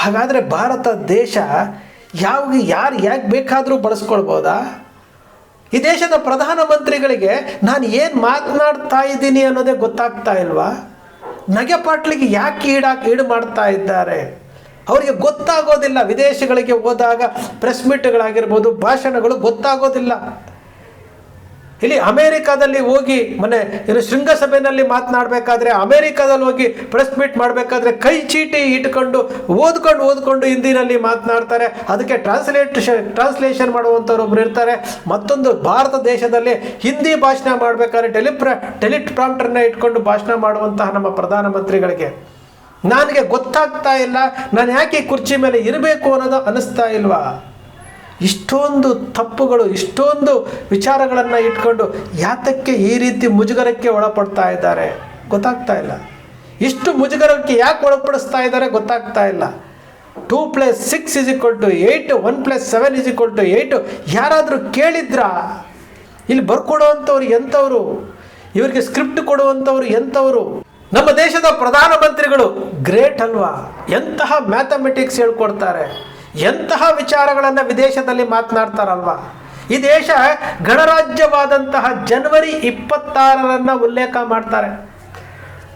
ಹಾಗಾದರೆ ಭಾರತ ದೇಶ ಯಾರು ಯಾಕೆ ಬೇಕಾದರೂ ಬಳಸ್ಕೊಳ್ಬೋದಾ? ಈ ದೇಶದ ಪ್ರಧಾನಮಂತ್ರಿಗಳಿಗೆ ನಾನು ಏನು ಮಾತನಾಡ್ತಾ ಇದ್ದೀನಿ ಅನ್ನೋದೇ ಗೊತ್ತಾಗ್ತಾ ಇಲ್ವಾ? ನಗೆಪಾಟ್ಲಿಗೆ ಯಾಕೆ ಈಡು ಮಾಡ್ತಾ ಇದ್ದಾರೆ? ಅವರಿಗೆ ಗೊತ್ತಾಗೋದಿಲ್ಲ. ವಿದೇಶಗಳಿಗೆ ಹೋದಾಗ ಪ್ರೆಸ್ ಮೀಟ್ಗಳಾಗಿರ್ಬೋದು, ಭಾಷಣಗಳು ಗೊತ್ತಾಗೋದಿಲ್ಲ. ಇಲ್ಲಿ ಅಮೇರಿಕಾದಲ್ಲಿ ಹೋಗಿ ಶೃಂಗಸಭೆಯಲ್ಲಿ ಮಾತನಾಡಬೇಕಾದ್ರೆ, ಅಮೇರಿಕಾದಲ್ಲಿ ಹೋಗಿ ಪ್ರೆಸ್ ಮೀಟ್ ಮಾಡಬೇಕಾದ್ರೆ ಕೈ ಚೀಟಿ ಇಟ್ಕೊಂಡು ಓದ್ಕೊಂಡು ಹಿಂದಿನಲ್ಲಿ ಮಾತನಾಡ್ತಾರೆ. ಅದಕ್ಕೆ ಟ್ರಾನ್ಸ್ಲೇಷನ್ ಮಾಡುವಂಥವ್ರು ಒಬ್ರು ಇರ್ತಾರೆ. ಮತ್ತೊಂದು ಭಾರತ ದೇಶದಲ್ಲಿ ಹಿಂದಿ ಭಾಷಣ ಮಾಡಬೇಕಾದ್ರೆ ಟೆಲಿಪ್ರಾಂಪ್ಟರ್ನ ಇಟ್ಕೊಂಡು ಭಾಷಣ ಮಾಡುವಂತಹ ನಮ್ಮ ಪ್ರಧಾನಮಂತ್ರಿಗಳಿಗೆ ನನಗೆ ಗೊತ್ತಾಗ್ತಾ ಇಲ್ಲ, ನಾನು ಯಾಕೆ ಕುರ್ಚಿ ಮೇಲೆ ಇರಬೇಕು ಅನ್ನೋದು ಅನ್ನಿಸ್ತಾ ಇಲ್ವಾ? ಇಷ್ಟೊಂದು ತಪ್ಪುಗಳು, ಇಷ್ಟೊಂದು ವಿಚಾರಗಳನ್ನು ಇಟ್ಕೊಂಡು ಯಾತಕ್ಕೆ ಈ ರೀತಿ ಮುಜುಗರಕ್ಕೆ ಒಳಪಡ್ತಾ ಇದ್ದಾರೆ ಗೊತ್ತಾಗ್ತಾ ಇಲ್ಲ. ಇಷ್ಟು ಮುಜುಗರಕ್ಕೆ ಯಾಕೆ ಒಳಪಡಿಸ್ತಾ ಇದ್ದಾರೆ ಗೊತ್ತಾಗ್ತಾ ಇಲ್ಲ. 2+6 = 8, 1+7 = 8 ಯಾರಾದರೂ ಕೇಳಿದ್ರಾ? ಇಲ್ಲಿ ಬರ್ಕೊಡುವಂಥವ್ರು ಎಂಥವರು? ಇವರಿಗೆ ಸ್ಕ್ರಿಪ್ಟ್ ಕೊಡುವಂಥವ್ರು ಎಂಥವರು? ನಮ್ಮ ದೇಶದ ಪ್ರಧಾನಮಂತ್ರಿಗಳು ಗ್ರೇಟ್ ಅಲ್ವಾ? ಎಂತಹ ಮ್ಯಾಥಮೆಟಿಕ್ಸ್ ಹೇಳ್ಕೊಡ್ತಾರೆ, ಎಂತಹ ವಿಚಾರಗಳನ್ನು ವಿದೇಶದಲ್ಲಿ ಮಾತನಾಡ್ತಾರಲ್ವಾ? ಈ ದೇಶ ಗಣರಾಜ್ಯವಾದಂತಹ ಜನವರಿ 26 ಉಲ್ಲೇಖ ಮಾಡ್ತಾರೆ.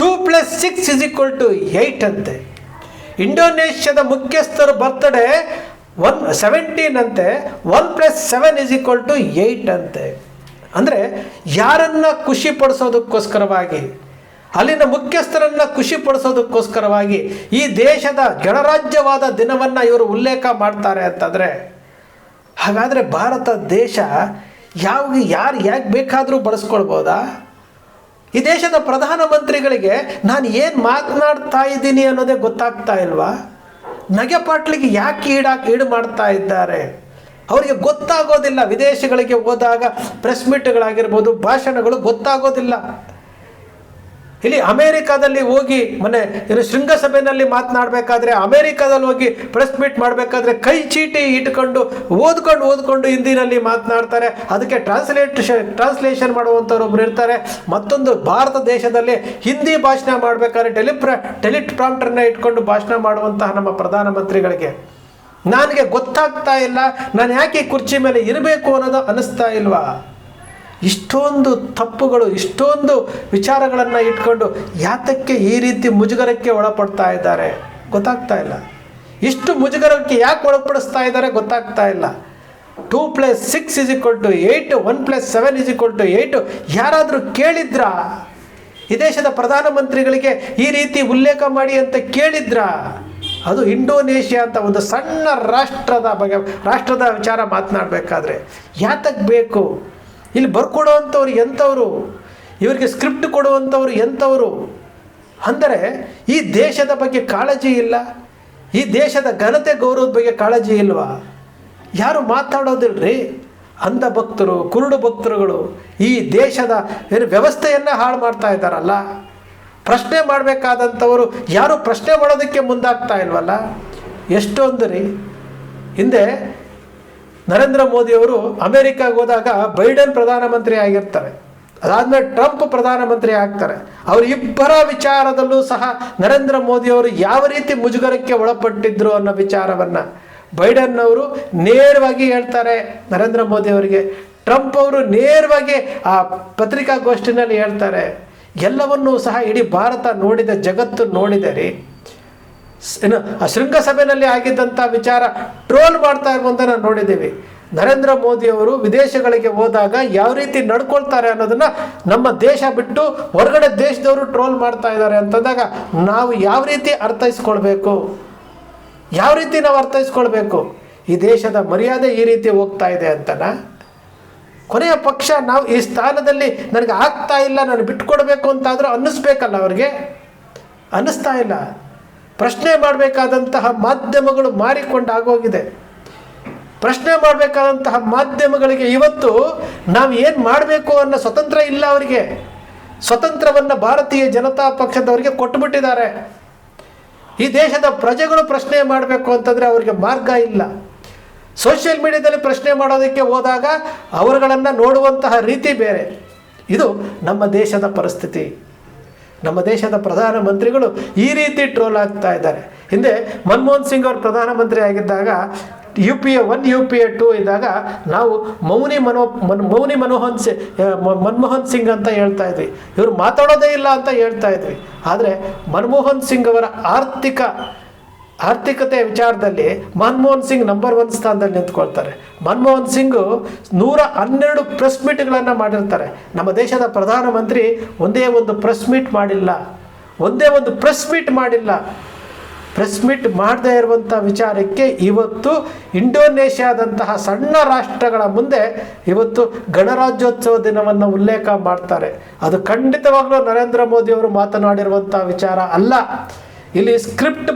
2+6 = 8 ಅಂತೆ. ಇಂಡೋನೇಷ್ಯಾದ ಮುಖ್ಯಸ್ಥರ ಬರ್ತ್ಡೇ 17 ಅಂತೆ. 1+7 = 8 ಅಂತೆ. ಅಂದರೆ ಯಾರನ್ನ ಖುಷಿ ಪಡಿಸೋದಕ್ಕೋಸ್ಕರವಾಗಿ, ಅಲ್ಲಿನ ಮುಖ್ಯಸ್ಥರನ್ನು ಖುಷಿಪಡಿಸೋದಕ್ಕೋಸ್ಕರವಾಗಿ ಈ ದೇಶದ ಗಣರಾಜ್ಯವಾದ ದಿನವನ್ನು ಇವರು ಉಲ್ಲೇಖ ಮಾಡ್ತಾರೆ ಅಂತಂದರೆ, ಹಾಗಾದರೆ ಭಾರತ ದೇಶ ಯಾರು ಯಾಕೆ ಬೇಕಾದರೂ ಬಳಸ್ಕೊಳ್ಬೋದಾ? ಈ ದೇಶದ ಪ್ರಧಾನಮಂತ್ರಿಗಳಿಗೆ ನಾನು ಏನು ಮಾತನಾಡ್ತಾ ಇದ್ದೀನಿ ಅನ್ನೋದೇ ಗೊತ್ತಾಗ್ತಾ ಇಲ್ವಾ? ನಗೆಪಾಟ್ಲಿಗೆ ಯಾಕೆ ಈಡು ಮಾಡ್ತಾ ಇದ್ದಾರೆ? ಅವರಿಗೆ ಗೊತ್ತಾಗೋದಿಲ್ಲ. ವಿದೇಶಗಳಿಗೆ ಹೋದಾಗ ಪ್ರೆಸ್ ಮೀಟ್ಗಳಾಗಿರ್ಬೋದು, ಭಾಷಣಗಳು ಗೊತ್ತಾಗೋದಿಲ್ಲ. ಇಲ್ಲಿ ಅಮೇರಿಕಾದಲ್ಲಿ ಹೋಗಿ ಶೃಂಗಸಭೆಯಲ್ಲಿ ಮಾತನಾಡಬೇಕಾದ್ರೆ, ಅಮೇರಿಕಾದಲ್ಲಿ ಹೋಗಿ ಪ್ರೆಸ್ ಮೀಟ್ ಮಾಡಬೇಕಾದ್ರೆ ಕೈ ಚೀಟಿ ಇಟ್ಕೊಂಡು ಓದ್ಕೊಂಡು ಹಿಂದಿನಲ್ಲಿ ಮಾತನಾಡ್ತಾರೆ. ಅದಕ್ಕೆ ಟ್ರಾನ್ಸ್ಲೇಷನ್ ಮಾಡುವಂಥವ್ರು ಒಬ್ರು ಇರ್ತಾರೆ. ಮತ್ತೊಂದು ಭಾರತ ದೇಶದಲ್ಲಿ ಹಿಂದಿ ಭಾಷಣ ಮಾಡಬೇಕಾದ್ರೆ ಟೆಲಿಪ್ರಾಂಪ್ಟರ್ನ ಇಟ್ಕೊಂಡು ಭಾಷಣ ಮಾಡುವಂತಹ ನಮ್ಮ ಪ್ರಧಾನಮಂತ್ರಿಗಳಿಗೆ ನನಗೆ ಗೊತ್ತಾಗ್ತಾ ಇಲ್ಲ, ನಾನು ಯಾಕೆ ಕುರ್ಚಿ ಮೇಲೆ ಇರಬೇಕು ಅನ್ನೋದು ಅನ್ನಿಸ್ತಾ ಇಲ್ವಾ? ಇಷ್ಟೊಂದು ತಪ್ಪುಗಳು, ಇಷ್ಟೊಂದು ವಿಚಾರಗಳನ್ನು ಇಟ್ಕೊಂಡು ಯಾತಕ್ಕೆ ಈ ರೀತಿ ಮುಜುಗರಕ್ಕೆ ಒಳಪಡ್ತಾ ಇದ್ದಾರೆ ಗೊತ್ತಾಗ್ತಾ ಇಲ್ಲ. ಇಷ್ಟು ಮುಜುಗರಕ್ಕೆ ಯಾಕೆ ಒಳಪಡಿಸ್ತಾ ಇದ್ದಾರೆ ಗೊತ್ತಾಗ್ತಾ ಇಲ್ಲ. 2+6 = 8, 1+7 = 8 ಯಾರಾದರೂ ಕೇಳಿದ್ರಾ? ಈ ದೇಶದ ಪ್ರಧಾನಮಂತ್ರಿಗಳಿಗೆ ಈ ರೀತಿ ಉಲ್ಲೇಖ ಮಾಡಿ ಅಂತ ಕೇಳಿದ್ರಾ? ಅದು ಇಂಡೋನೇಷ್ಯಾ ಅಂತ ಒಂದು ಸಣ್ಣ ರಾಷ್ಟ್ರದ ವಿಚಾರ ಮಾತನಾಡಬೇಕಾದ್ರೆ ಯಾತಕ್ಕೆ ಬೇಕು? ಇಲ್ಲಿ ಬರ್ಕೊಡುವಂಥವ್ರು ಎಂಥವರು? ಇವರಿಗೆ ಸ್ಕ್ರಿಪ್ಟ್ ಕೊಡುವಂಥವ್ರು ಎಂಥವರು? ಅಂದರೆ ಈ ದೇಶದ ಬಗ್ಗೆ ಕಾಳಜಿ ಇಲ್ಲ, ಈ ದೇಶದ ಘನತೆ ಗೌರವದ ಬಗ್ಗೆ ಕಾಳಜಿ ಇಲ್ವಾ? ಯಾರು ಮಾತಾಡೋದಿಲ್ರಿ. ಅಂಧ ಭಕ್ತರು, ಕುರುಡು ಭಕ್ತರುಗಳು ಈ ದೇಶದ ವ್ಯವಸ್ಥೆಯನ್ನು ಹಾಳು ಮಾಡ್ತಾ ಇದ್ದಾರಲ್ಲ. ಪ್ರಶ್ನೆ ಮಾಡಬೇಕಾದಂಥವರು ಯಾರು ಪ್ರಶ್ನೆ ಮಾಡೋದಕ್ಕೆ ಮುಂದಾಗ್ತಾ ಇಲ್ವಲ್ಲ. ಎಷ್ಟೊಂದು ರೀ. ಹಿಂದೆ ನರೇಂದ್ರ ಮೋದಿಯವರು ಅಮೇರಿಕಾಗೆ ಹೋದಾಗ ಬೈಡನ್ ಪ್ರಧಾನಮಂತ್ರಿ ಆಗಿರ್ತಾರೆ, ಅದಾದಮೇಲೆ ಟ್ರಂಪ್ ಪ್ರಧಾನಮಂತ್ರಿ ಆಗ್ತಾರೆ. ಅವರಿಬ್ಬರ ವಿಚಾರದಲ್ಲೂ ಸಹ ನರೇಂದ್ರ ಮೋದಿಯವರು ಯಾವ ರೀತಿ ಮುಜುಗರಕ್ಕೆ ಒಳಪಟ್ಟಿದ್ರು ಅನ್ನೋ ವಿಚಾರವನ್ನು ಬೈಡನ್ ಅವರು ನೇರವಾಗಿ ಹೇಳ್ತಾರೆ ನರೇಂದ್ರ ಮೋದಿಯವರಿಗೆ. ಟ್ರಂಪ್ ಅವರು ನೇರವಾಗಿ ಆ ಪತ್ರಿಕಾಗೋಷ್ಠಿನಲ್ಲಿ ಹೇಳ್ತಾರೆ. ಎಲ್ಲವನ್ನೂ ಸಹ ಇಡೀ ಭಾರತ ನೋಡಿದ, ಜಗತ್ತು ನೋಡಿದೆ ರೀ. ಆ ಶೃಂಗಸಭೆಯಲ್ಲಿ ಆಗಿದ್ದಂಥ ವಿಚಾರ ಟ್ರೋಲ್ ಮಾಡ್ತಾ ಇರುವಂತ ನೋಡಿದ್ದೀವಿ. ನರೇಂದ್ರ ಮೋದಿಯವರು ವಿದೇಶಗಳಿಗೆ ಹೋದಾಗ ಯಾವ ರೀತಿ ನಡ್ಕೊಳ್ತಾರೆ ಅನ್ನೋದನ್ನ ನಮ್ಮ ದೇಶ ಬಿಟ್ಟು ಹೊರಗಡೆ ದೇಶದವರು ಟ್ರೋಲ್ ಮಾಡ್ತಾ ಇದ್ದಾರೆ ಅಂತಂದಾಗ ನಾವು ಯಾವ ರೀತಿ ಅರ್ಥೈಸ್ಕೊಳ್ಬೇಕು? ಯಾವ ರೀತಿ ನಾವು ಅರ್ಥೈಸ್ಕೊಳ್ಬೇಕು? ಈ ದೇಶದ ಮರ್ಯಾದೆ ಈ ರೀತಿ ಹೋಗ್ತಾ ಇದೆ ಅಂತನಾ? ಕೊನೆಯ ಪಕ್ಷ ನಾವು ಈ ಸ್ಥಾನದಲ್ಲಿ ನನಗೆ ಆಗ್ತಾ ಇಲ್ಲ, ನಾನು ಬಿಟ್ಕೊಡ್ಬೇಕು ಅಂತಾದರೂ ಅನ್ನಿಸ್ಬೇಕಲ್ಲ ಅವ್ರಿಗೆ. ಅನ್ನಿಸ್ತಾ ಇಲ್ಲ. ಪ್ರಶ್ನೆ ಮಾಡಬೇಕಾದಂತಹ ಮಾಧ್ಯಮಗಳು ಮಾರಿಕೊಂಡಾಗೋಗಿದೆ. ಪ್ರಶ್ನೆ ಮಾಡಬೇಕಾದಂತಹ ಮಾಧ್ಯಮಗಳಿಗೆ ಇವತ್ತು ನಾವು ಏನು ಮಾಡಬೇಕು ಅನ್ನೋ ಸ್ವತಂತ್ರ ಇಲ್ಲ ಅವರಿಗೆ. ಸ್ವತಂತ್ರವನ್ನು ಭಾರತೀಯ ಜನತಾ ಪಕ್ಷದವರಿಗೆ ಕೊಟ್ಟುಬಿಟ್ಟಿದ್ದಾರೆ. ಈ ದೇಶದ ಪ್ರಜೆಗಳು ಪ್ರಶ್ನೆ ಮಾಡಬೇಕು ಅಂತಂದರೆ ಅವರಿಗೆ ಮಾರ್ಗ ಇಲ್ಲ. ಸೋಷಿಯಲ್ ಮೀಡಿಯಾದಲ್ಲಿ ಪ್ರಶ್ನೆ ಮಾಡೋದಕ್ಕೆ ಹೋದಾಗ ಅವರುಗಳನ್ನು ನೋಡುವಂತಹ ರೀತಿ ಬೇರೆ. ಇದು ನಮ್ಮ ದೇಶದ ಪರಿಸ್ಥಿತಿ. ನಮ್ಮ ದೇಶದ ಪ್ರಧಾನಮಂತ್ರಿಗಳು ಈ ರೀತಿ ಟ್ರೋಲ್ ಆಗ್ತಾ ಇದ್ದಾರೆ. ಹಿಂದೆ ಮನಮೋಹನ್ ಸಿಂಗ್ ಅವರು ಪ್ರಧಾನಮಂತ್ರಿ ಆಗಿದ್ದಾಗ UPA 1 UPA 2 ಇದ್ದಾಗ ನಾವು ಮನಮೋಹನ್ ಸಿಂಗ್ ಅಂತ ಹೇಳ್ತಾ ಇದ್ವಿ, ಇವರು ಮಾತಾಡೋದೇ ಇಲ್ಲ ಅಂತ ಹೇಳ್ತಾ ಇದ್ವಿ. ಆದರೆ ಮನಮೋಹನ್ ಸಿಂಗ್ ಅವರ ಆರ್ಥಿಕತೆ ವಿಚಾರದಲ್ಲಿ ಮನಮೋಹನ್ ಸಿಂಗ್ ನಂಬರ್ 1 ಸ್ಥಾನದಲ್ಲಿ ನಿಂತ್ಕೊಳ್ತಾರೆ. ಮನಮೋಹನ್ ಸಿಂಗ್ 112 ಪ್ರೆಸ್ ಮೀಟ್ಗಳನ್ನು ಮಾಡಿರ್ತಾರೆ. ನಮ್ಮ ದೇಶದ ಪ್ರಧಾನಮಂತ್ರಿ ಒಂದೇ ಒಂದು ಪ್ರೆಸ್ ಮೀಟ್ ಮಾಡಿಲ್ಲ. ಪ್ರೆಸ್ ಮೀಟ್ ಮಾಡದೇ ಇರುವಂಥ ವಿಚಾರಕ್ಕೆ ಇವತ್ತು ಇಂಡೋನೇಷ್ಯಾದಂತಹ ಸಣ್ಣ ರಾಷ್ಟ್ರಗಳ ಮುಂದೆ ಇವತ್ತು ಗಣರಾಜ್ಯೋತ್ಸವ ದಿನವನ್ನು ಉಲ್ಲೇಖ ಮಾಡ್ತಾರೆ. ಅದು ಖಂಡಿತವಾಗ್ಲೂ ನರೇಂದ್ರ ಮೋದಿ ಅವರು ಮಾತನಾಡಿರುವಂಥ ವಿಚಾರ ಅಲ್ಲ. ಇಲ್ಲಿ ಸ್ಕ್ರಿಪ್ಟ್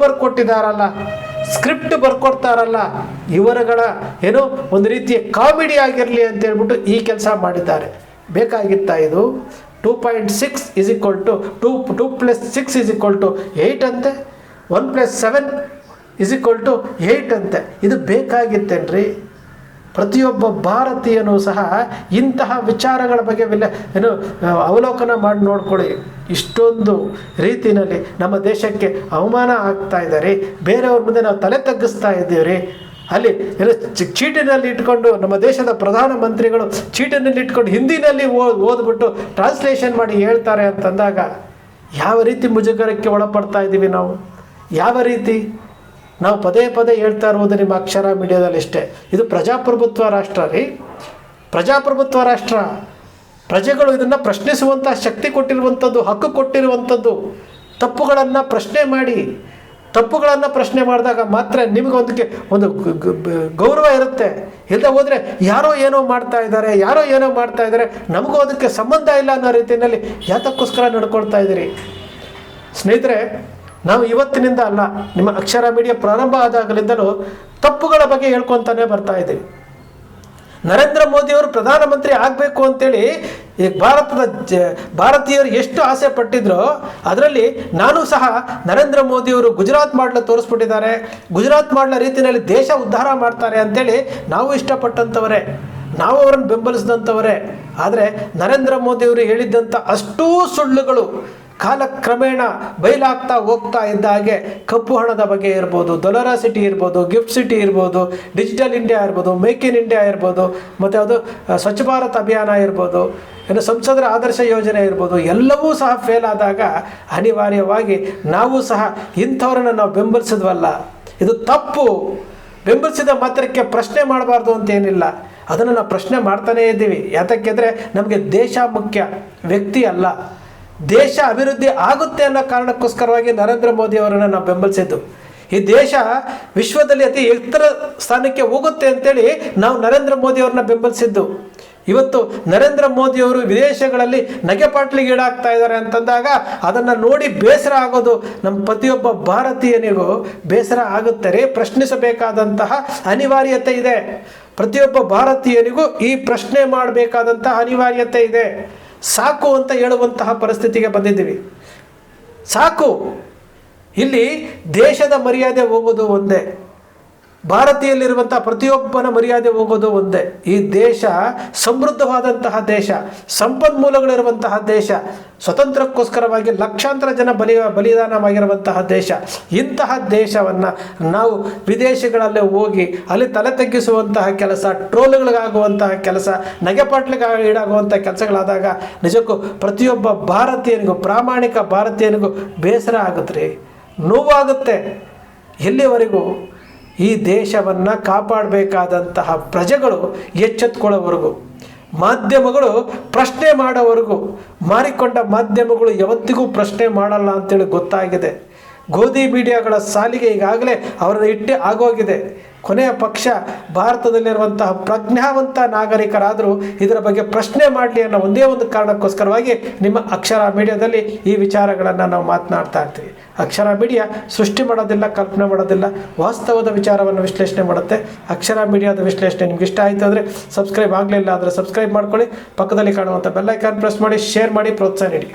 ಬರ್ಕೊಡ್ತಾರಲ್ಲ ಇವರುಗಳ ಏನೋ ಒಂದು ರೀತಿಯ ಕಾಮಿಡಿ ಆಗಿರಲಿ ಅಂತ ಹೇಳ್ಬಿಟ್ಟು ಈ ಕೆಲಸ ಮಾಡಿದ್ದಾರೆ. ಬೇಕಾಗಿತ್ತಾ ಇದು? 2.6 = 2 + 6 = 8 ಅಂತೆ, 1 + 7 = 8 ಅಂತೆ. ಇದು ಬೇಕಾಗಿತ್ತೇನ್ರಿ? ಪ್ರತಿಯೊಬ್ಬ ಭಾರತೀಯನೂ ಸಹ ಇಂತಹ ವಿಚಾರಗಳ ಬಗ್ಗೆ ಅವಲೋಕನ ಮಾಡಿ ನೋಡ್ಕೊಳ್ಳಿ. ಇಷ್ಟೊಂದು ರೀತಿಯಲ್ಲಿ ನಮ್ಮ ದೇಶಕ್ಕೆ ಅವಮಾನ ಆಗ್ತಾ ಇದ್ದಾರೆ, ಬೇರೆಯವ್ರ ಮುಂದೆ ನಾವು ತಲೆ ತಗ್ಗಿಸ್ತಾ ಇದ್ದೀವ್ರಿ. ಅಲ್ಲಿ ಚೀಟಿನಲ್ಲಿ ಇಟ್ಕೊಂಡು ನಮ್ಮ ದೇಶದ ಪ್ರಧಾನಮಂತ್ರಿಗಳು ಚೀಟಿನಲ್ಲಿ ಇಟ್ಕೊಂಡು ಹಿಂದಿನಲ್ಲಿ ಓದ್ಬಿಟ್ಟು ಟ್ರಾನ್ಸ್ಲೇಷನ್ ಮಾಡಿ ಹೇಳ್ತಾರೆ ಅಂತಂದಾಗ ಯಾವ ರೀತಿ ಮುಜುಗರಕ್ಕೆ ಒಳಪಡ್ತಾ ಇದ್ದೀವಿ ನಾವು? ಯಾವ ರೀತಿ ನಾವು ಪದೇ ಹೇಳ್ತಾ ಇರುವುದು ನಿಮ್ಮ ಅಕ್ಷರ ಮೀಡಿಯಾದಲ್ಲಿ ಇಷ್ಟೇ. ಇದು ಪ್ರಜಾಪ್ರಭುತ್ವ ರಾಷ್ಟ್ರ ರೀ, ಪ್ರಜಾಪ್ರಭುತ್ವ ರಾಷ್ಟ್ರ. ಪ್ರಜೆಗಳು ಇದನ್ನು ಪ್ರಶ್ನಿಸುವಂಥ ಶಕ್ತಿ ಕೊಟ್ಟಿರುವಂಥದ್ದು, ಹಕ್ಕು ಕೊಟ್ಟಿರುವಂಥದ್ದು. ತಪ್ಪುಗಳನ್ನು ಪ್ರಶ್ನೆ ಮಾಡಿದಾಗ ಮಾತ್ರ ನಿಮಗೊಂದಕ್ಕೆ ಒಂದು ಗೌರವ ಇರುತ್ತೆ. ಇಲ್ಲದೆ ಹೋದರೆ ಯಾರೋ ಏನೋ ಮಾಡ್ತಾ ಇದ್ದಾರೆ, ನಮಗೂ ಅದಕ್ಕೆ ಸಂಬಂಧ ಇಲ್ಲ ಅನ್ನೋ ರೀತಿಯಲ್ಲಿ ಯಾತಕ್ಕೋಸ್ಕರ ನಡ್ಕೊಳ್ತಾ ಇದ್ದೀರಿ? ಸ್ನೇಹಿತರೆ, ನಾವು ಇವತ್ತಿನಿಂದ ಅಲ್ಲ, ನಿಮ್ಮ ಅಕ್ಷರ ಮೀಡಿಯಾ ಪ್ರಾರಂಭ ಆದಾಗಲಿಂದಲೂ ತಪ್ಪುಗಳ ಬಗ್ಗೆ ಹೇಳ್ಕೊತಾನೆ ಬರ್ತಾ ಇದ್ದೀವಿ. ನರೇಂದ್ರ ಮೋದಿಯವರು ಪ್ರಧಾನಮಂತ್ರಿ ಆಗಬೇಕು ಅಂತೇಳಿ ಈ ಭಾರತೀಯರು ಎಷ್ಟು ಆಸೆ ಪಟ್ಟಿದ್ರೋ ಅದರಲ್ಲಿ ನಾನು ಸಹ ನರೇಂದ್ರ ಮೋದಿಯವರು ಗುಜರಾತ್ ಮಾಡಲು ತೋರಿಸ್ಬಿಟ್ಟಿದ್ದಾರೆ, ಗುಜರಾತ್ ಮಾಡಲ ರೀತಿಯಲ್ಲಿ ದೇಶ ಉದ್ಧಾರ ಮಾಡ್ತಾರೆ ಅಂತೇಳಿ ನಾವು ಇಷ್ಟಪಟ್ಟಂಥವರೇ, ನಾವು ಅವರನ್ನು ಬೆಂಬಲಿಸಿದಂಥವರೇ. ಆದರೆ ನರೇಂದ್ರ ಮೋದಿಯವರು ಹೇಳಿದ್ದಂಥ ಅಷ್ಟೂ ಸುಳ್ಳುಗಳು ಕಾಲಕ್ರಮೇಣ ಬಯಲಾಗ್ತಾ ಹೋಗ್ತಾ ಇದ್ದ ಹಾಗೆ ಕಪ್ಪು ಹಣದ ಬಗ್ಗೆ ಇರ್ಬೋದು, ಡೊಲರಾ ಸಿಟಿ ಇರ್ಬೋದು, ಗಿಫ್ಟ್ ಸಿಟಿ ಇರ್ಬೋದು, ಡಿಜಿಟಲ್ ಇಂಡಿಯಾ ಇರ್ಬೋದು, ಮೇಕ್ ಇನ್ ಇಂಡಿಯಾ ಇರ್ಬೋದು, ಮತ್ತು ಅದು ಸ್ವಚ್ಛ ಭಾರತ್ ಅಭಿಯಾನ ಇರ್ಬೋದು, ಇನ್ನು ಸಂಸದರ ಆದರ್ಶ ಯೋಜನೆ ಇರ್ಬೋದು, ಎಲ್ಲವೂ ಸಹ ಫೇಲ್ ಆದಾಗ ಅನಿವಾರ್ಯವಾಗಿ ನಾವು ಸಹ ಇಂಥವ್ರನ್ನ ನಾವು ಬೆಂಬಲಿಸಿದ್ವಲ್ಲ, ಇದು ತಪ್ಪು. ಬೆಂಬಲಿಸಿದ ಮಾತ್ರಕ್ಕೆ ಪ್ರಶ್ನೆ ಮಾಡಬಾರ್ದು ಅಂತೇನಿಲ್ಲ, ಅದನ್ನು ನಾವು ಪ್ರಶ್ನೆ ಮಾಡ್ತಾನೇ ಇದ್ದೀವಿ. ಯಾತಕ್ಕೆಂದರೆ ನಮಗೆ ದೇಶ ಮುಖ್ಯ, ವ್ಯಕ್ತಿ ಅಲ್ಲ. ದೇಶ ಅಭಿವೃದ್ಧಿ ಆಗುತ್ತೆ ಅನ್ನೋ ಕಾರಣಕ್ಕೋಸ್ಕರವಾಗಿ ನರೇಂದ್ರ ಮೋದಿ ಅವರನ್ನು ನಾವು ಬೆಂಬಲಿಸಿದ್ದು. ಈ ದೇಶ ವಿಶ್ವದಲ್ಲಿ ಅತಿ ಎತ್ತರ ಸ್ಥಾನಕ್ಕೆ ಹೋಗುತ್ತೆ ಅಂತೇಳಿ ನಾವು ನರೇಂದ್ರ ಮೋದಿ ಅವ್ರನ್ನ ಬೆಂಬಲಿಸಿದ್ದು. ಇವತ್ತು ನರೇಂದ್ರ ಮೋದಿಯವರು ವಿದೇಶಗಳಲ್ಲಿ ನಗೆಪಾಟ್ಲಿಗೆ ಈಡಾಗ್ತಾ ಇದ್ದಾರೆ ಅಂತಂದಾಗ ಅದನ್ನು ನೋಡಿ ಬೇಸರ ಆಗೋದು ನಮ್ಮ ಪ್ರತಿಯೊಬ್ಬ ಭಾರತೀಯನಿಗೂ ಬೇಸರ ಆಗುತ್ತೆ. ಪ್ರಶ್ನಿಸಬೇಕಾದಂತಹ ಅನಿವಾರ್ಯತೆ ಇದೆ. ಪ್ರತಿಯೊಬ್ಬ ಭಾರತೀಯನಿಗೂ ಈ ಪ್ರಶ್ನೆ ಮಾಡಬೇಕಾದಂತಹ ಅನಿವಾರ್ಯತೆ ಇದೆ. ಸಾಕು ಅಂತ ಹೇಳುವಂತಹ ಪರಿಸ್ಥಿತಿಗೆ ಬಂದಿದ್ದೀವಿ. ಸಾಕು. ಇಲ್ಲಿ ದೇಶದ ಮರ್ಯಾದೆ ಹೋಗೋದು ಒಂದೇ, ಭಾರತೀಯಲ್ಲಿರುವಂಥ ಪ್ರತಿಯೊಬ್ಬನ ಮರ್ಯಾದೆ ಹೋಗೋದು ಒಂದೇ. ಈ ದೇಶ ಸಮೃದ್ಧವಾದಂತಹ ದೇಶ, ಸಂಪನ್ಮೂಲಗಳಿರುವಂತಹ ದೇಶ, ಸ್ವತಂತ್ರಕ್ಕೋಸ್ಕರವಾಗಿ ಲಕ್ಷಾಂತರ ಜನ ಬಲಿದಾನವಾಗಿರುವಂತಹ ದೇಶ. ಇಂತಹ ದೇಶವನ್ನು ನಾವು ವಿದೇಶಗಳಲ್ಲೇ ಹೋಗಿ ಅಲ್ಲಿ ತಲೆ ತಗ್ಗಿಸುವಂತಹ ಕೆಲಸ, ಟ್ರೋಲ್ಗಳಿಗಾಗುವಂತಹ ಕೆಲಸ, ನಗೆಪಾಟ್ಲಿಗೆ ಈಡಾಗುವಂಥ ಕೆಲಸಗಳಾದಾಗ ನಿಜಕ್ಕೂ ಪ್ರತಿಯೊಬ್ಬ ಭಾರತೀಯನಿಗೂ, ಪ್ರಾಮಾಣಿಕ ಭಾರತೀಯನಿಗೂ ಬೇಸರ ಆಗುತ್ತೆ, ನೋವಾಗುತ್ತೆ. ಎಲ್ಲಿವರೆಗೂ ಈ ದೇಶವನ್ನು ಕಾಪಾಡಬೇಕಾದಂತಹ ಪ್ರಜೆಗಳು ಎಚ್ಚೆತ್ಕೊಳ್ಳೋವರೆಗೂ, ಮಾಧ್ಯಮಗಳು ಪ್ರಶ್ನೆ ಮಾಡೋವರೆಗೂ, ಮಾರಿಕೊಂಡ ಮಾಧ್ಯಮಗಳು ಯಾವತ್ತಿಗೂ ಪ್ರಶ್ನೆ ಮಾಡಲ್ಲ ಅಂತೇಳಿ ಗೊತ್ತಾಗಿದೆ. ಗೋಧಿ ಮೀಡಿಯಾಗಳ ಸಾಲಿಗೆ ಈಗಾಗಲೇ ಅವರನ್ನು ಇಟ್ಟೆ ಆಗೋಗಿದೆ. ಕೊನೆಯ ಪಕ್ಷ ಭಾರತದಲ್ಲಿರುವಂತಹ ಪ್ರಜ್ಞಾವಂತ ನಾಗರಿಕರಾದರೂ ಇದರ ಬಗ್ಗೆ ಪ್ರಶ್ನೆ ಮಾಡಲಿ ಅನ್ನೋ ಒಂದೇ ಒಂದು ಕಾರಣಕ್ಕೋಸ್ಕರವಾಗಿ ನಿಮ್ಮ ಅಕ್ಷರ ಮೀಡಿಯಾದಲ್ಲಿ ಈ ವಿಚಾರಗಳನ್ನು ನಾವು ಮಾತನಾಡ್ತಾ ಇರ್ತೀವಿ. ಅಕ್ಷರ ಮೀಡಿಯಾ ಸೃಷ್ಟಿ ಮಾಡೋದಿಲ್ಲ, ಕಲ್ಪನೆ ಮಾಡೋದಿಲ್ಲ, ವಾಸ್ತವದ ವಿಚಾರವನ್ನು ವಿಶ್ಲೇಷಣೆ ಮಾಡುತ್ತೆ. ಅಕ್ಷರ ಮೀಡಿಯಾದ ವಿಶ್ಲೇಷಣೆ ನಿಮ್ಗೆ ಇಷ್ಟ ಆಯಿತು ಅಂದರೆ ಸಬ್ಸ್ಕ್ರೈಬ್ ಆಗಲಿಲ್ಲ ಅಂದರೆ ಸಬ್ಸ್ಕ್ರೈಬ್ ಮಾಡ್ಕೊಳ್ಳಿ. ಪಕ್ಕದಲ್ಲಿ ಕಾಣುವಂಥ ಬೆಲ್ ಐಕಾನ್ ಪ್ರೆಸ್ ಮಾಡಿ, ಶೇರ್ ಮಾಡಿ, ಪ್ರೋತ್ಸಾಹ ನೀಡಿ.